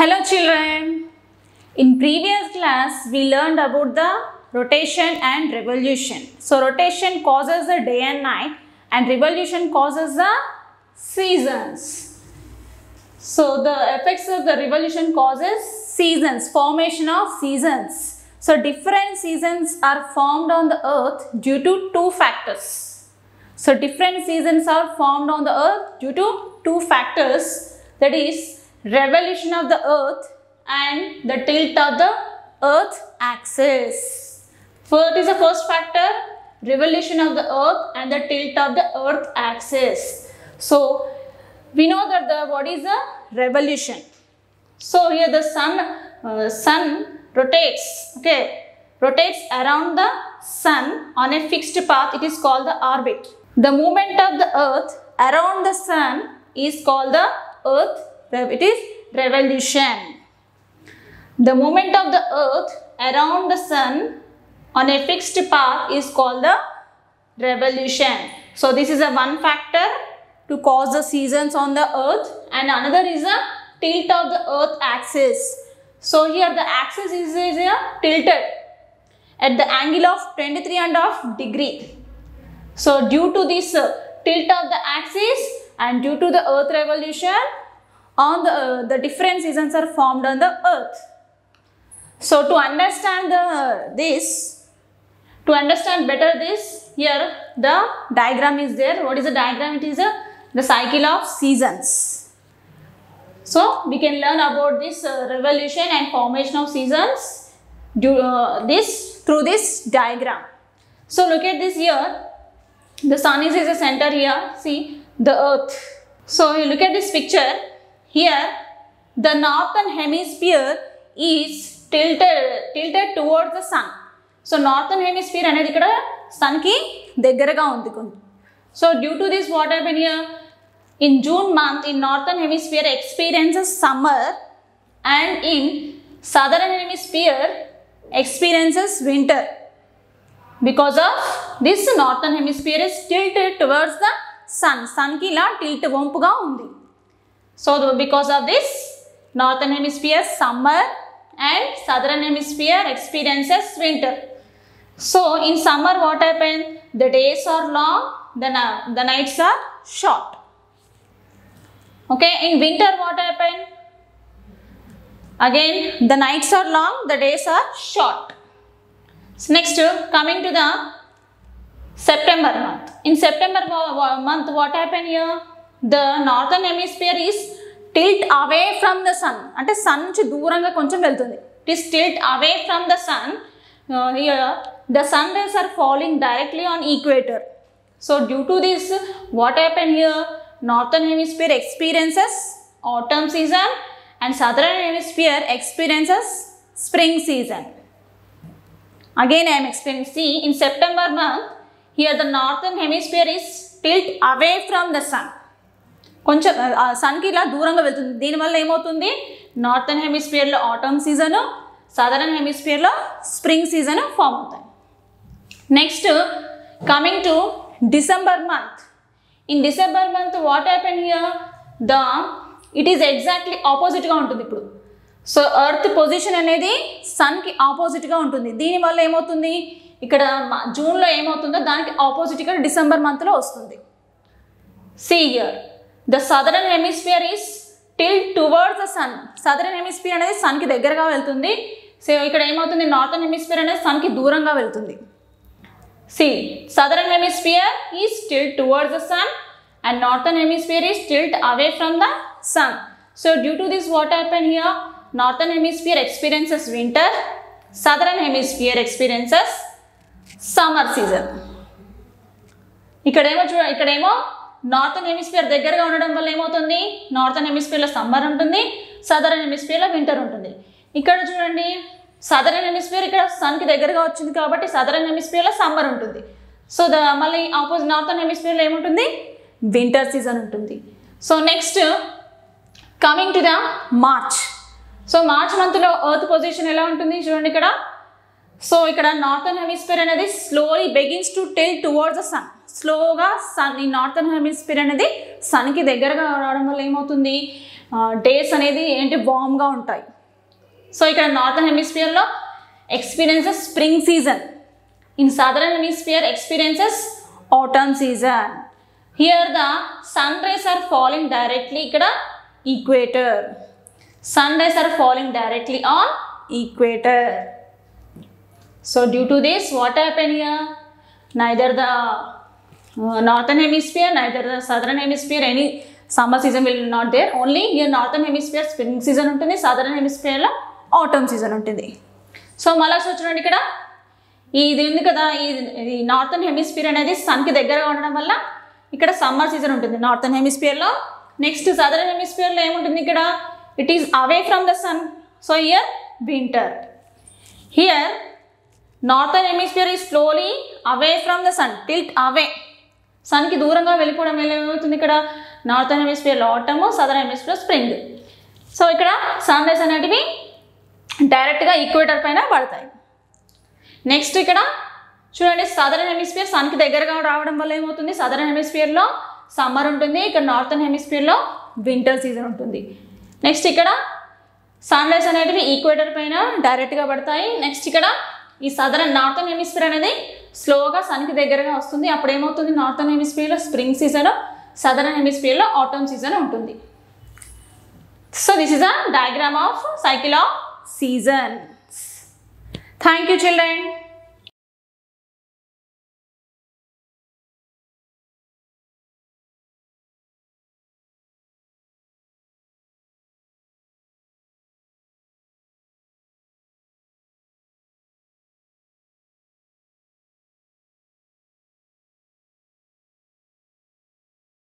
Hello children. In previous class we learned about the rotation and revolution. So rotation causes the day and night and revolution causes the seasons. So the effects of the revolution causes seasons, formation of seasons. So different seasons are formed on the earth due to two factors. So different seasons are formed on the earth due to two factors, that is revolution of the earth and the tilt of the earth axis. What is the first factor? Revolution of the earth and the tilt of the earth axis. So we know that what is the revolution? So here the sun rotates, rotates around the sun on a fixed path. It is called the orbit. The movement of the earth around the sun is called the earth. It is revolution. The movement of the earth around the sun on a fixed path is called the revolution. So this is a one factor to cause the seasons on the earth, and another is the tilt of the earth axis. So here the axis is tilted at the angle of 23.5 degrees. So due to this tilt of the axis and due to the earth revolution, on the different seasons are formed on the earth. So to understand to understand better this, here the diagram is there. What is the diagram? It is the cycle of seasons. So we can learn about this revolution and formation of seasons through this diagram. So look at this here. The sun is the center here. See the earth. So you look at this picture. Here the northern hemisphere is tilted towards the sun. So northern hemisphere anedi ikkada sun ki deggaraga undi. So due to this, what happened here? In June month, in northern hemisphere experiences summer, and in southern hemisphere experiences winter. Because of this, northern hemisphere is tilted towards the sun. Sun ki la tilt vampuga undi. So because of this, northern hemisphere summer and southern hemisphere experiences winter. So in summer what happened? The days are long, the nights are short. Okay, in winter what happened? Again the nights are long, the days are short. So next, coming to the September month. In September month what happened here? The northern hemisphere is tilt away from the sun. Ante sun nunchi dooranga koncham veltundi. It is tilt away from the sun. Here the sun rays are falling directly on equator. So due to this, what happened here? Northern hemisphere experiences autumn season and southern hemisphere experiences spring season. Again I am explaining. See, in September month, here the northern hemisphere is tilt away from the sun. కొంచెం సన్కి ఇలా దూరంగా వెళ్తుంది. దీనివల్ల ఏమవుతుంది? Northern హెమిస్ఫియర్లో autumn season, southern హెమిస్ఫియర్లో spring season form అవుతాయి. Next coming to December month. In December month what happen here? It is exactly ఆపోజిట్గా ఉంటుంది ఇప్పుడు. సో ఎర్త్ పొజిషన్ అనేది సన్కి ఆపోజిట్గా ఉంటుంది. దీనివల్ల ఏమవుతుంది? ఇక్కడ జూన్లో ఏమవుతుందో దానికి ఆపోజిట్ ఇక్కడ డిసెంబర్ మంత్లో వస్తుంది. See here. The southern hemisphere is tilt towards the sun. Southern hemisphere అనేది sun కి దగ్గరగా వెళ్తుంది. సో ఇక్కడ ఏమవుతుంది? నార్థన్ హెమిస్ఫియర్ అనేది sun కి దూరంగా వెళ్తుంది. See, southern hemisphere is tilt towards the sun and northern hemisphere is tilt away from the sun. So due to this, what happened here? Northern hemisphere experiences winter, southern hemisphere experiences summer season. ఇక్కడేమో northern hemisphere దగ్గరగా ఉండడం వల్ల ఏమవుతుంది? Northern హెమిస్ఫియర్లో summer ఉంటుంది, southern హెమిస్ఫియర్లో winter ఉంటుంది. ఇక్కడ చూడండి, southern hemisphere ఇక్కడ సన్కి దగ్గరగా వచ్చింది కాబట్టి సదరన్ హెమిస్ఫియర్లో సమ్మర్ ఉంటుంది. సో మళ్ళీ ఆపోజిట్ నార్థన్ హెమిస్ఫియర్లో ఏముంటుంది? వింటర్ సీజన్ ఉంటుంది. So next coming to the March. So March మంత్లో ఎర్త్ పొజిషన్ ఎలా ఉంటుంది చూడండి ఇక్కడ. సో ఇక్కడ నార్థన్ హెమిస్ఫియర్ అనేది slowly begins to tilt towards the sun. స్లోగా సన్ ఈ నార్థన్ హెమిస్ఫియర్ అనేది సన్కి దగ్గరగా రావడం వల్ల ఏమవుతుంది? డేస్ అనేది ఏంటి వామ్గా ఉంటాయి. సో ఇక్కడ నార్థన్ హెమిస్ఫియర్లో experiences spring season, in southern hemisphere experiences autumn season. Here the sun rays are falling directly ఇక్కడ equator. Sun rays are falling directly on equator. So due to this, what happened here? Neither the northern hemisphere, neither the southern hemisphere, any summer season will not there. Only here northern hemisphere spring season ఉంటుంది, southern hemisphere లో autumn season ఉంటుంది. So మళ్ళీ చూడండి ఇక్కడ ఇది ఉంది కదా, ఇది నార్థన్ హెమిస్ఫియర్ అనేది సన్కి దగ్గరగా ఉండడం వల్ల ఇక్కడ సమ్మర్ సీజన్ ఉంటుంది నార్థన్ హెమిస్ఫియర్లో. నెక్స్ట్ సదరన్ హెమిస్ఫియర్లో ఏముంటుంది, ఇక్కడ it is away from the sun. So here winter. Here northern hemisphere is slowly away from the sun, tilt away, సన్కి దూరంగా వెళ్ళిపోవడం వల్ల ఏమవుతుంది, ఇక్కడ నార్థన్ హెమిస్ఫియర్లో autumn, southern hemisphere spring. So ఇక్కడ సన్ రైస్ అనేటివి డైరెక్ట్గా ఈక్వేటర్ పైన పడతాయి. నెక్స్ట్ ఇక్కడ చూడండి, సదరన్ హెమిస్ఫియర్ సన్కి దగ్గరగా రావడం వల్ల ఏమవుతుంది, సదరన్ హెమిస్ఫియర్లో సమ్మర్ ఉంటుంది, ఇక్కడ నార్థన్ హెమిస్ఫియర్లో వింటర్ సీజన్ ఉంటుంది. నెక్స్ట్ ఇక్కడ సన్ రైస్ అనేటివి ఈక్వేటర్ పైన డైరెక్ట్గా పడతాయి. నెక్స్ట్ ఇక్కడ ఈ నార్థన్ హెమిస్ఫియర్ అనేది స్లోగా సన్కి దగ్గరగా వస్తుంది, అప్పుడు ఏమవుతుంది, నార్థన్ హెమిస్ఫియర్లో స్ప్రింగ్ సీజన్, సదరన్ హెమిస్ఫియర్లో ఆటమ్ సీజన్ ఉంటుంది. So this is a diagram of cycle of seasons. Thank you, children.